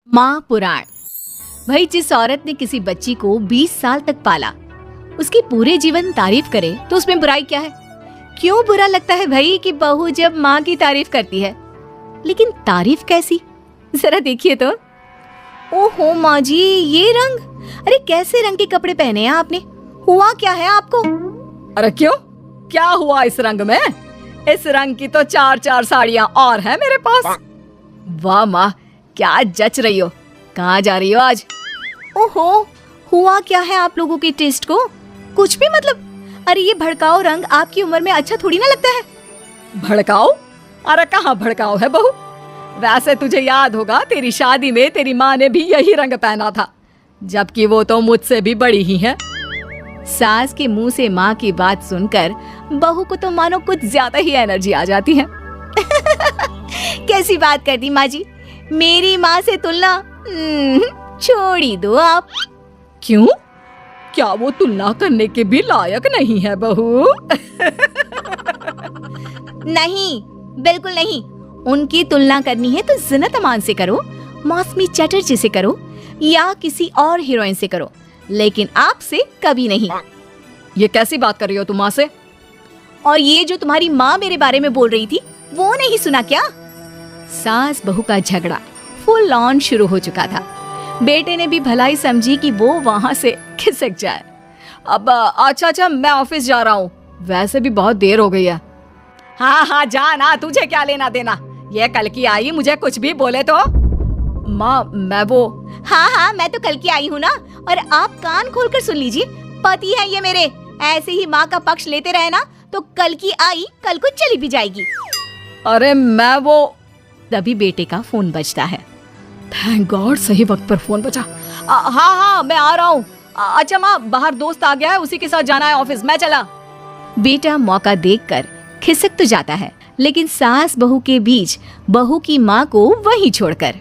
माँ पुराण। भाई, जिस औरत ने किसी बच्ची को 20 साल तक पाला, उसकी पूरे जीवन तारीफ करे तो उसमें बुराई क्या है? क्यों बुरा लगता है भाई कि बहू जब माँ की तारीफ करती है? लेकिन तारीफ कैसी, जरा देखिए तो। ओहो माँ जी, ये रंग! अरे कैसे रंग के कपड़े पहने हैं आपने? हुआ क्या है आपको? अरे क्यों, क्या हुआ इस रंग में? इस रंग की तो 4 साड़ियाँ और हैं मेरे पास। वाह माँ, क्या जच रही हो। कहाँ जा रही हो आज? ओहो, हुआ क्या है आप लोगों के टेस्ट को? कुछ भी मतलब। अरे ये भड़काऊ रंग आपकी उम्र में अच्छा थोड़ी ना लगता है। भड़काऊ? अरे कहाँ भड़काऊ है बहू। वैसे तुझे याद होगा, तेरी शादी में तेरी माँ ने भी यही रंग पहना था, जबकि वो तो मुझसे भी बड़ी ही है। सास के मुंह से माँ की बात सुनकर बहू को तो मानो कुछ ज्यादा ही एनर्जी आ जाती है। कैसी बात कर दी माँ जी, मेरी माँ से तुलना छोड़ ही दो आप। क्यों? क्या वो तुलना करने के भी लायक नहीं है बहू? नहीं, बिल्कुल नहीं। उनकी तुलना करनी है तो ज़ीनत अमान से करो, मौसमी चटर्जी से करो, या किसी और हीरोइन से करो, लेकिन आपसे कभी नहीं। ये कैसी बात कर रही हो तुम माँ से? और ये जो तुम्हारी माँ मेरे बारे में बोल रही थी, वो नहीं सुना क्या? सास बहू का झगड़ा फुल ऑन शुरू हो चुका था। बेटे ने भी भलाई समझी कि वो वहां से खिसक जाए। अब अच्छा, मैं ऑफिस जा रहा हूँ, वैसे भी बहुत देर हो गई है। हाँ, जाना, तुझे क्या लेना देना। ये कल की आई, मुझे कुछ भी बोले तो। माँ मैं वो। हाँ, मैं तो कल की आई हूँ ना, और आप कान खोलकर सुन लीजिए। पति है ये मेरे, ऐसे ही माँ का पक्ष लेते रहे ना तो कल की आई कल को चली भी जाएगी। अरे मैं वो। तभी बेटे का फोन बजता है। थैंक गॉड, सही वक्त पर फोन बजा। हाँ, मैं आ रहा हूँ। अच्छा माँ, बाहर दोस्त आ गया है, उसी के साथ जाना है ऑफिस, मैं चला। बेटा मौका देखकर खिसक तो जाता है, लेकिन सास बहू के बीच बहू की माँ को वहीं छोड़कर।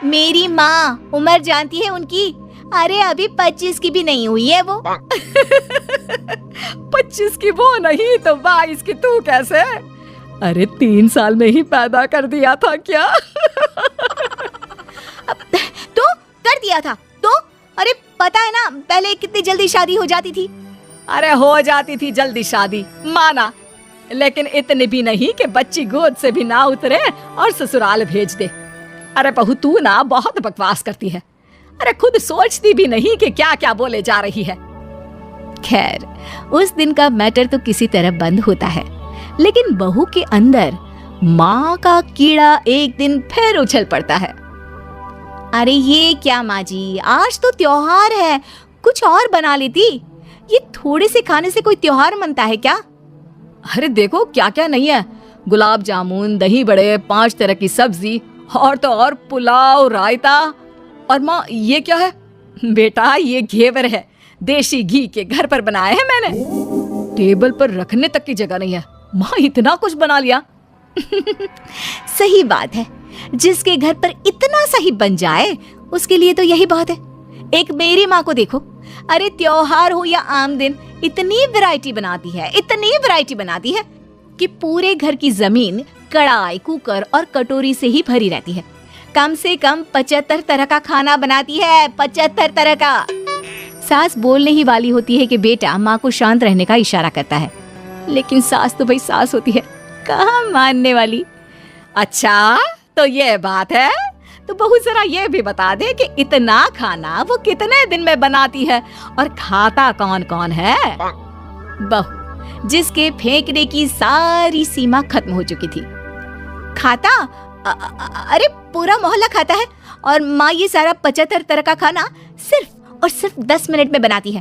मेरी माँ उम्र जानती है उनकी? अरे अभी 25 की भी नहीं हुई है वो। 25 की वो नहीं तो 22 की तू कैसे? अरे 3 साल में ही पैदा कर दिया था क्या? तो कर दिया था तो? अरे पता है ना पहले कितनी जल्दी शादी हो जाती थी। अरे हो जाती थी जल्दी शादी, माना, लेकिन इतनी भी नहीं कि बच्ची गोद से भी ना उतरे और ससुराल भेज दे। अरे बहू, तू ना बहुत बकवास करती है। अरे खुद सोचती भी नहीं कि क्या क्या बोले जा रही है। खैर, उस दिन का मैटर तो किसी तरह बंद होता है, लेकिन बहू के अंदर माँ का कीड़ा एक दिन फिर उछल पड़ता है। अरे ये क्या माँ जी, आज तो त्योहार है, कुछ और बना लेती। ये थोड़े से खाने से कोई त्योहार मनता है क्या? अरे देखो क्या क्या नहीं है, गुलाब जामुन, दही बड़े, 5 तरह की सब्जी, और तो और पुलाव, रायता। और माँ ये क्या है? बेटा ये घेवर है, देसी घी के घर पर बनाए हैं मैंने। टेबल पर रखने तक की जगह नहीं है। माँ इतना कुछ बना लिया। सही बात है, जिसके घर पर इतना सही बन जाए उसके लिए तो यही बहुत है। एक मेरी माँ को देखो, अरे त्योहार हो या आम दिन, इतनी वैरायटी बनाती है कि पूरे घर की जमीन कढ़ाई, कुकर और कटोरी से ही भरी रहती है। कम से कम 75 तरह का खाना बनाती है, 75 तरह का। सास बोलने ही वाली होती है कि बेटा माँ को शांत रहने का इशारा करता है, लेकिन सास तो भाई सास होती है, कहाँ मानने वाली। अच्छा तो ये बात है, तो बहू जरा ये भी बता दे कि इतना खाना वो कितने दिन में बनाती है और खाता कौन कौन है? बहू जिसके फेंकने की सारी सीमा खत्म हो चुकी थी। खाता? अरे पूरा मोहल्ला खाता है, और माँ ये सारा 75 तरह का खाना सिर्फ और सिर्फ 10 मिनट में बनाती है।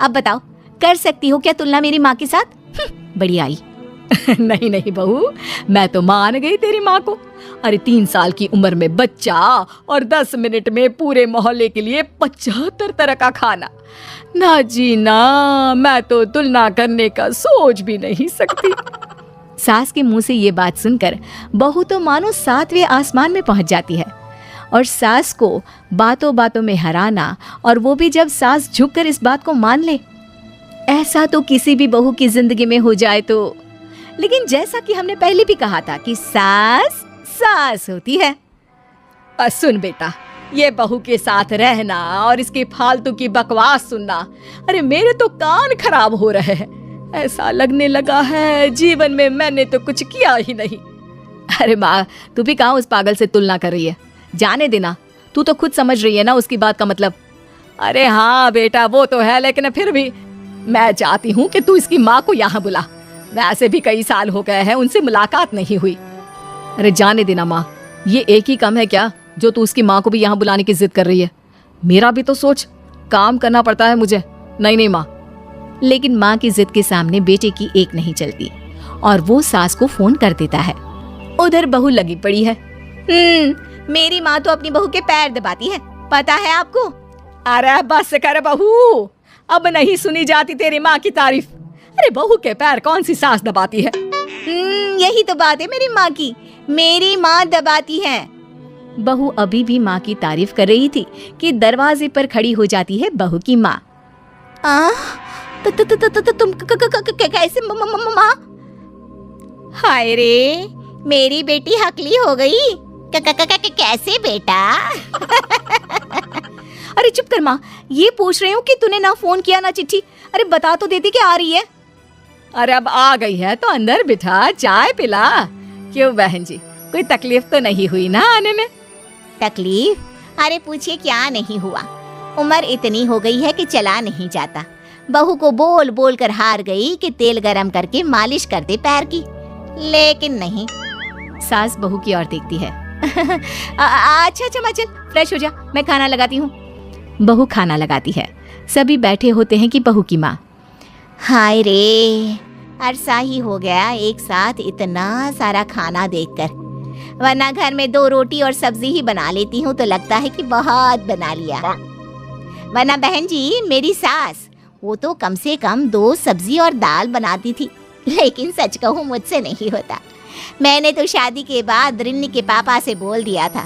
अब बताओ, कर सकती हो क्या तुलना मेरी माँ के साथ? बड़ी आई। नहीं बहू, मैं तो मान गई तेरी माँ को। अरे 3 साल की उम्र में बच्चा और 10 मिनट में पूरे मोहल्ले के लिए 75 तरह का खाना। ना जी ना, मैं तो तुलना करने का सोच भी नहीं सकती। सास के मुंह से ये बात सुनकर बहू तो मानो 7वें आसमान में पहुंच जाती है, और सास को बातों बातों में हराना, और वो भी जब सास झुककर इस बात को मान ले, ऐसा तो किसी भी बहू की जिंदगी में हो जाए तो। लेकिन जैसा कि हमने पहले भी कहा था कि सास सास होती है। सुन बेटा, ये बहू के साथ रहना और इसकी फालतू की बकवास सुनना, अरे मेरे तो कान खराब हो रहे हैं। ऐसा लगने लगा है जीवन में मैंने तो कुछ किया ही नहीं। अरे माँ, तू भी कहाँ उस पागल से तुलना कर रही है? जाने देना, तू तो खुद समझ रही है ना उसकी बात का मतलब। अरे हाँ बेटा, वो तो है, लेकिन फिर भी मैं चाहती हूँ कि तू इसकी माँ को यहाँ बुला। वैसे भी कई साल हो गए हैं उनसे मुलाकात नहीं हुई। अरे जाने देना माँ, ये एक ही कम है क्या जो तू उसकी माँ को भी यहाँ बुलाने की जिद कर रही है? मेरा भी तो सोच, काम करना पड़ता है मुझे। नहीं नहीं माँ। लेकिन माँ की जिद के सामने बेटे की एक नहीं चलती और वो सास को फोन कर देता है। उधर बहू लगी पड़ी है। मेरी माँ तो अपनी बहू के पैर दबाती है, पता है आपको? अरे बस कर बहू, अब नहीं सुनी जाती तेरी माँ की तारीफ। अरे बहू के पैर कौन सी सास दबाती है? यही तो बात है मेरी माँ की, मेरी माँ दबाती है। बहू अभी भी माँ की तारीफ कर रही थी कि दरवाजे पर खड़ी हो जाती है बहू की माँ। तुम कैसे माँ? हाय रे, मेरी बेटी हकली हो गई। कैसे बेटा? अरे चुप कर माँ, ये पूछ रही हूँ कि तूने ना फोन किया ना चिट्ठी। अरे बता तो देती कि आ रही है। अरे अब आ गई है तो अंदर बिठा, चाय पिला। क्यों बहन जी, कोई तकलीफ तो नहीं हुई ना आने में? तकलीफ? अरे पूछिए क्या नहीं हुआ। उम्र इतनी हो गई है कि चला नहीं जाता। बहू को बोल बोल कर हार गई कि तेल गरम करके मालिश कर दे पैर की, लेकिन नहीं। सास बहू की ओर देखती है। अच्छा माँ, चल फ्रेश हो जा, मैं खाना लगाती हूँ। बहू खाना लगाती है। सभी बैठे होते हैं कि बहू की माँ, हाय रे, अरसा ही हो गया एक साथ इतना सारा खाना देखकर, वरना घर में 2 रोटी और सब्जी ही बना लेती हूँ तो लगता है कि बहुत बना लिया। वरना बहन जी, मेरी सास वो तो कम से कम 2 सब्जी और दाल बनाती थी, लेकिन सच कहूँ मुझसे नहीं होता। मैंने तो शादी के बाद रिन्नी के पापा से बोल दिया था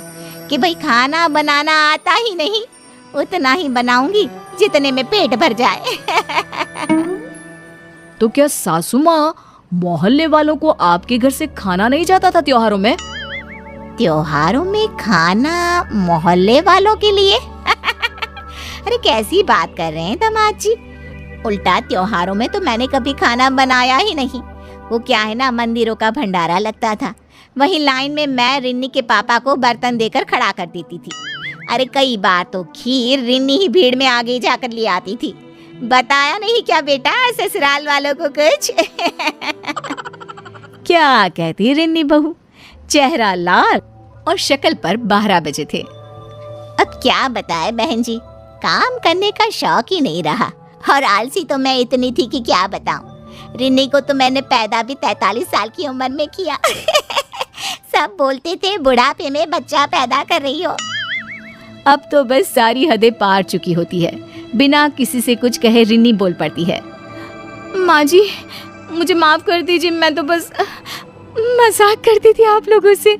कि भाई खाना बनाना आता ही नहीं, उतना ही बनाऊंगी जितने में पेट भर जाए। तो क्या सासू माँ, मोहल्ले वालों को आपके घर से खाना नहीं जाता था त्योहारों में? त्योहारों में खाना मोहल्ले वालों के लिए? अरे कैसी बात कर रहे हैं दामाद जी? उल्टा त्योहारों में तो मैंने कभी खाना बनाया ही नहीं। वो क्या है ना, मंदिरों का भंडारा लगता था, वही लाइन में मैं रिन्नी के पापा को बर्तन देकर खड़ा कर देती थी। अरे कई बार तो खीर रिन्नी ही भीड़ में आगे जाकर ले आती थी। बताया नहीं क्या बेटा ससुराल वालों को कुछ? क्या कहती रिन्नी बहू? चेहरा लाल और शक्ल पर 12 बजे थे। अब क्या बताए बहन जी, काम करने का शौक ही नहीं रहा और आलसी तो मैं इतनी थी कि क्या बताऊं। रिन्नी को तो मैंने पैदा भी 43 साल की उम्र में किया। सब बोलते थे बुढ़ापे में बच्चा पैदा कर रही हो। अब तो बस सारी हदें पार चुकी होती है। बिना किसी से कुछ कहे रिन्नी बोल पड़ती है, माँ जी मुझे माफ कर दीजिए, मैं तो बस मजाक करती थी आप लोगों से।